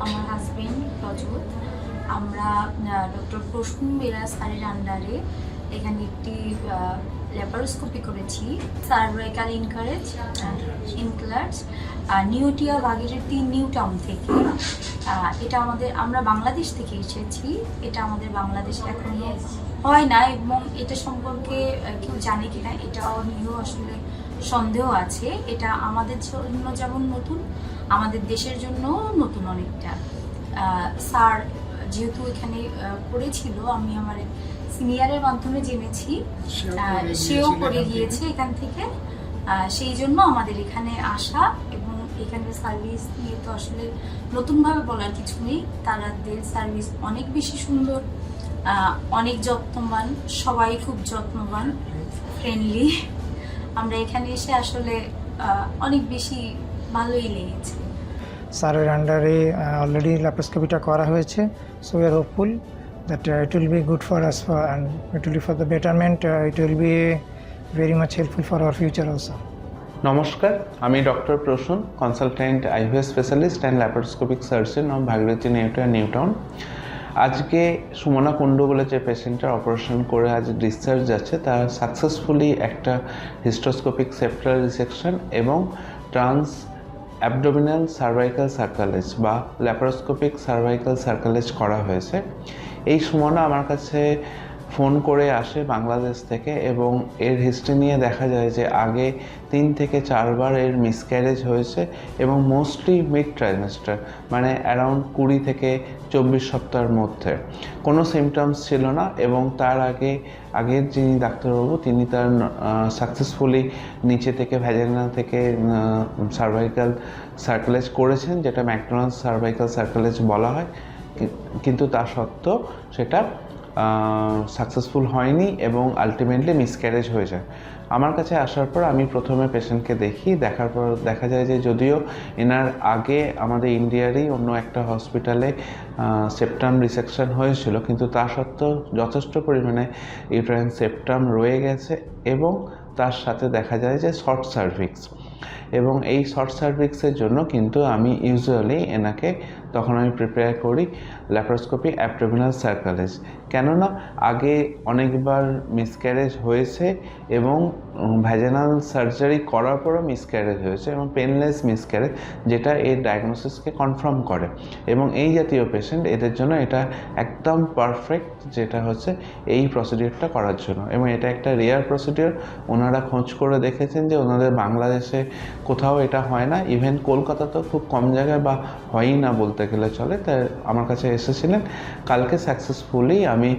আমার হাজবেন্ড রজত। আমরা ডক্টর প্রসূন বেরা স্যারের আন্ডারে এখানে একটি ল্যাপারোস্কোপি করেছি। সার্ভাইকাল ইনক্লার্জ নিউটিয়া ভাগের 3 নিউ টাউন থেকে। এটা আমরা বাংলাদেশ থেকে এসেছি। এটা আমাদের বাংলাদেশে এখনো হয় না এবং এটা সম্পর্কে কেউ জানে কিনা এটাও নিয়েও আসলে সন্দেহ আছে। এটা আমাদের জন্য যেমন নতুন, আমাদের দেশের জন্য নতুন অনেকটা। স্যার যেহেতু এখানে পড়েছিল, আমি আমার সিনিয়রের মাধ্যমে জেনেছি, সেও করে গিয়েছে এখান থেকে। সেই জন্য আমাদের এখানে আসা এবং এখানের সার্ভিস নিয়ে তো আসলে নতুনভাবে বলার কিছু নেই। তাদের সার্ভিস অনেক বেশি সুন্দর, অনেক যত্নবান, সবাই খুব যত্নবান, ফ্রেন্ডলি। আমরা এখানে এসে আসলে অনেক বেশি ভালোই লেগেছে। স্যারের আন্ডারে অলরেডি ল্যাপারোস্কোপিটা করা হয়েছে, so we are hopeful that it will be good for us and it will be for the betterment. It will be very much helpful for our future also. নমস্কার, আমি doctor Prasun, consultant IVs specialist and laparoscopic surgeon of Bhagirathi new town. আজকে সুমনা কুণ্ডু বলে যে পেশেন্টের operation করে আজ discharge যাচ্ছে, তার সাকসেসফুলি একটা হিস্টোস্কোপিক সেপ্টাল রিসেকশন এবং ট্রান্স অ্যাবডোমিনাল সার্ভাইকাল সার্কালেজ বা ল্যাপারোস্কোপিক সার্ভাইকাল সার্কালেজ করা হয়েছে। এই সুমনা আমার কাছে ফোন করে আসে বাংলাদেশ থেকে এবং এর হিস্ট্রি নিয়ে দেখা যায় যে আগে 3 থেকে 4 বার এর মিসক্যারেজ হয়েছে এবং মোস্টলি মিড ট্রাইমেস্টার, মানে অ্যারাউন্ড 20 থেকে 24 সপ্তাহের মধ্যে কোনো সিমটমস ছিল না। এবং তার আগের যিনি ডাক্তারবাবু তিনি তার সাকসেসফুলি নিচে থেকে ভ্যাজাইনা থেকে সার্ভাইকাল সার্কালেজ করেছেন, যেটা ম্যাকডোনাল্ড সার্ভাইকাল সার্কালেজ বলা হয়, কিন্তু তা সত্ত্বেও সেটা সাকসেসফুল হয়নি এবং আলটিমেটলি মিসক্যারেজ হয়ে যায়। আমার কাছে আসার পর আমি প্রথমে পেশেন্টকে দেখার পর দেখা যায় যে যদিও এনার আগে আমাদের ইন্ডিয়ারই অন্য একটা হসপিটালে সেপ্টাম রিসেকশন হয়েছিল, কিন্তু তা সত্ত্বেও যথেষ্ট পরিমাণে ইউটেরাইন সেপ্টাম রয়ে গেছে এবং তার সাথে দেখা যায় যে শর্ট সার্ভিক্স। এবং এই শর্ট সার্ভিক্সের জন্য কিন্তু আমি ইউজুয়ালি এনাকে তখন আমি প্রিপেয়ার করি ল্যাপারোস্কোপি অ্যাবডোমিনাল সার্কালেজ, কেননা আগে অনেকবার মিসক্যারেজ হয়েছে এবং ভ্যাজাইনাল সার্জারি করার পরও মিসক্যারেজ হয়েছে এবং পেনলেস মিসক্যারেজ, যেটা এর ডায়াগনোসিসকে কনফার্ম করে। এবং এই জাতীয় পেশেন্ট এদের জন্য এটা একদম পারফেক্ট, যেটা হচ্ছে এই প্রসিডিওরটা করার জন্য। এবং এটা একটা রেয়ার প্রসিডিওর। ওনারা খোঁজ করে দেখেছেন যে ওনাদের বাংলাদেশে কোথাও এটা হয় না, ইভেন কলকাতাতেও খুব কম জায়গায় বা হয়ই না বলতে গেলে চলে। তাই আমার কাছে এসেছিলেন। কালকে সাকসেসফুলি আমি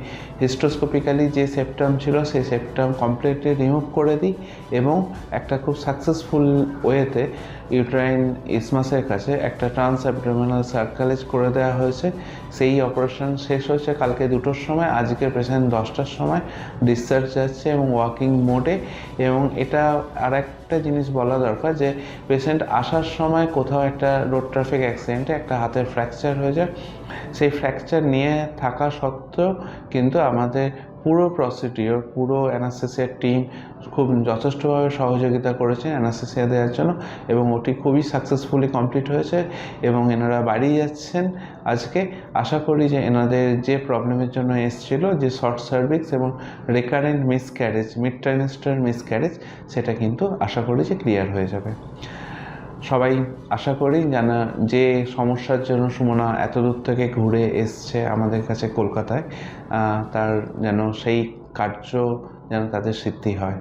হিস্টোস্কোপিক্যালি যে সেপ্টাম ছিল সেই সেপ্টাম কমপ্লিটলি রিমুভ করে দিই এবং একটা খুব সাকসেসফুল ওয়েতে ইউটেরাইন ইসমাসের কাছে একটা ট্রান্স অ্যাবডোমিনাল সার্কালেজ করে দেওয়া হয়েছে। সেই অপারেশন শেষ হয়েছে কালকে 2টোর সময়, আজকে পেশেন্ট 10টার সময় ডিসচার্জ যাচ্ছে এবং ওয়াকিং মোডে। এবং এটা আর একটা জিনিস বলা দরকার যে পেশেন্ট আসার সময় কোথাও একটা রোড ট্রাফিক অ্যাক্সিডেন্টে একটা হাতের ফ্র্যাকচার হয়ে যায়। সেই ফ্র্যাকচার নিয়ে থাকা সত্ত্বেও কিন্তু আমাদের পুরো প্রসিডিওর, পুরো অ্যানাস্থেসিয়ার টিম খুব যথেষ্টভাবে সহযোগিতা করেছে অ্যানাস্থেসিয়া দেওয়ার জন্য এবং ওটি খুবই সাকসেসফুলি কমপ্লিট হয়েছে এবং এনারা বাড়ি যাচ্ছেন আজকে। আশা করি যে এনাদের যে প্রবলেমের জন্য এসেছিল, যে শর্ট সার্ভিক্স এবং recurrent miscarriage, mid trimester miscarriage, সেটা কিন্তু আশা করি যে ক্লিয়ার হয়ে যাবে। সবাই আশা করি যেন যে সমস্যার জন্য সুমনা এত দূর থেকে ঘুরে এসছে আমাদের কাছে কলকাতায়, তার যেন সেই কার্য যেন তাদের সিদ্ধি হয়।